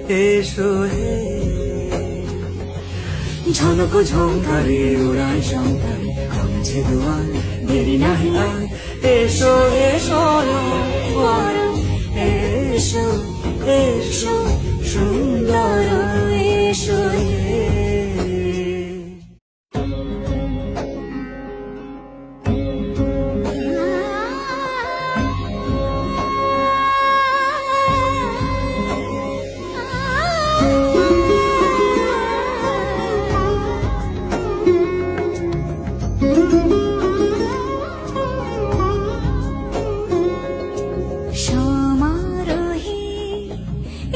এসো হে। ঝনক ঝঙ্কারে উড়ায় শঙ্কারে কমেছে দুয়ার, দেরি নাহি আর, এসো এসো পরম, এসো এসো সুন্দর এসো হে। সমারোহে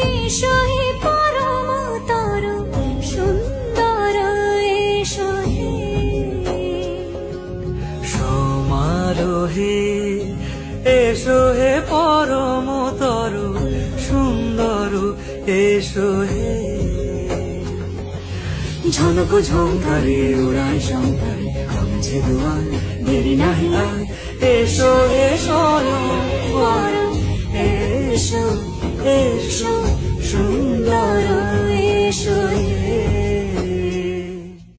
এসো হে পরমতর সুন্দর এসো হে। সমারোহে এসো হে পরমতর সুন্দর এসো হে। ঝনক ঝঙ্কারে উড়ায় শঙ্কারে কমেছে দুয়ার, দেরি নাহি আর, এসো এসো পরম, এসো এসো সুন্দর এসো হে।